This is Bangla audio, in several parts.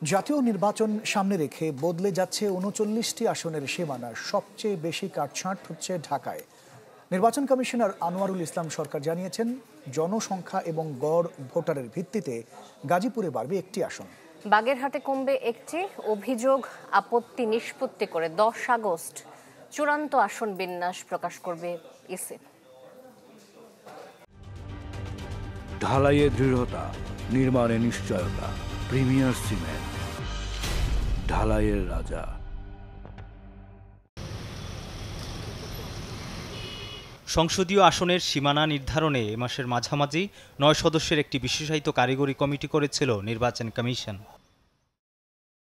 জাতীয় নির্বাচন সামনে রেখে বদলে যাচ্ছে ৩৯টি আসনের সীমানা। সবচেয়ে বেশি কাটছাঁট হচ্ছে ঢাকায়। নির্বাচন কমিশনার আনোয়ারুল ইসলাম সরকার জানিয়েছেন, জনসংখ্যা এবং গড় ভোটারের ভিত্তিতে গাজীপুরে বাড়বে একটি আসন। বাগেরহাটে কমবে একটি, অভিযোগ আপত্তি নিষ্পত্তি করে 10 আগস্ট চূড়ান্ত আসন বিন্যাস প্রকাশ করবে ইসি। ঢালাইয়ে দৃঢ়তা, নির্মাণে নিশ্চয়তা, প্রিমিয়ার সিমেন্ট, ঢালাইয়ের রাজা। সংসদীয় আসনের সীমানা নির্ধারণে এ মাসের মাঝামাঝি 9 সদস্যের একটি বিশেষায়িত কারিগরি কমিটি করেছিল নির্বাচন কমিশন।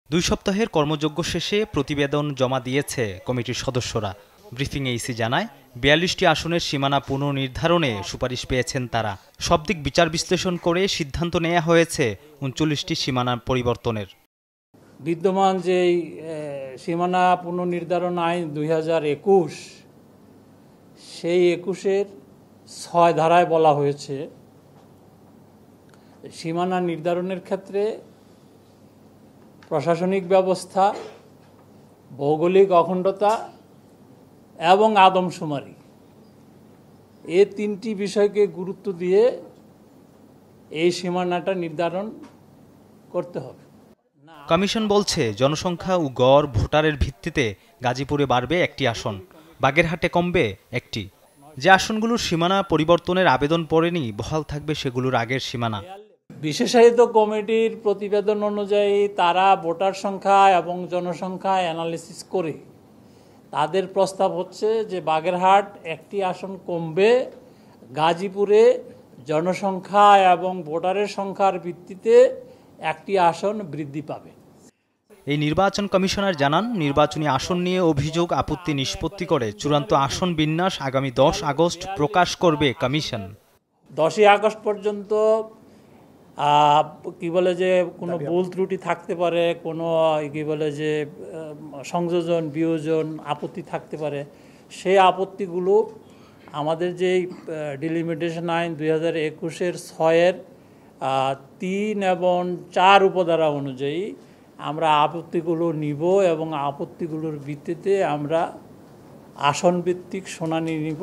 2 সপ্তাহের কর্মযজ্ঞ শেষে প্রতিবেদন জমা দিয়েছে কমিটির সদস্যরা। ব্রিফিংয়ে ইসি জানায়, 42টি আসনের সীমানা পুনর্নির্ধারণে সুপারিশ পেয়েছেন তারা। সব দিক বিচার বিশ্লেষণ করে সিদ্ধান্ত নেওয়া হয়েছে 39টি সীমানা পরিবর্তনের। বিদ্যমান যে সীমানা পুনর্নির্ধারণ আইন 2021, সেই 21-এর 6 ধারায় বলা হয়েছে, সীমানা নির্ধারণের ক্ষেত্রে প্রশাসনিক ব্যবস্থা, ভৌগোলিক অখণ্ডতা এবং আদমশুমারি, এই 3টি বিষয়কে গুরুত্ব দিয়ে এই সীমানাটা নির্ধারণ করতে হবে। কমিশন বলছে, জনসংখ্যা ও গড় ভোটারের ভিত্তিতে গাজীপুরে বাড়বে একটি আসন, বাগেরহাটে কমবে একটি। যে আসনগুলোর সীমানা পরিবর্তনের আবেদন পড়েনি, বহাল থাকবে সেগুলোর আগের সীমানা। বিশেষায়িত কমিটির প্রতিবেদন অনুযায়ী তারা ভোটার সংখ্যা এবং জনসংখ্যা অ্যানালিসিস করে তাদের প্রস্তাব হচ্ছে যে বাগেরহাট একটি আসন কমবে, গাজীপুরে জনসংখ্যা এবং ভোটারের সংখ্যার ভিত্তিতে একটি আসন বৃদ্ধি পাবে। এই নির্বাচন কমিশনার জানান, নির্বাচনী আসন নিয়ে অভিযোগ আপত্তি নিষ্পত্তি করে চূড়ান্ত আসন বিন্যাস আগামী 10 আগস্ট প্রকাশ করবে কমিশন। 10ই আগস্ট পর্যন্ত কোনো ভুল ত্রুটি থাকতে পারে, কোনো সংযোজন বিয়োজন আপত্তি থাকতে পারে। সেই আপত্তিগুলো আমাদের যেই ডিলিমিটেশন আইন 2021-এর 6-এর 3 এবং 4 উপধারা অনুযায়ী আমরা আপত্তিগুলো নিব এবং আপত্তিগুলোর ভিত্তিতে আমরা আসন ভিত্তিক শুনানি নিব।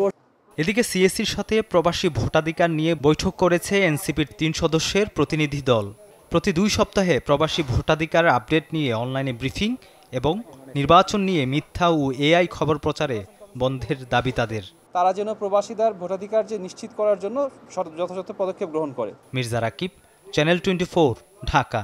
এদিকে সিএসির সাথে প্রবাসী ভোটাধিকার নিয়ে বৈঠক করেছে এনসিপির 3 সদস্যের প্রতিনিধি দল। প্রতি 2 সপ্তাহে প্রবাসী ভোটাধিকার আপডেট নিয়ে অনলাইনে ব্রিফিং এবং নির্বাচন নিয়ে মিথ্যা ও এআই খবর প্রচারে বন্ধের দাবি তাদের। তারা যেন প্রবাসীদের ভোটাধিকার যে নিশ্চিত করার জন্য যথাযথ পদক্ষেপ গ্রহণ করে। মির্জা রাকিব, চ্যানেল 24, ঢাকা।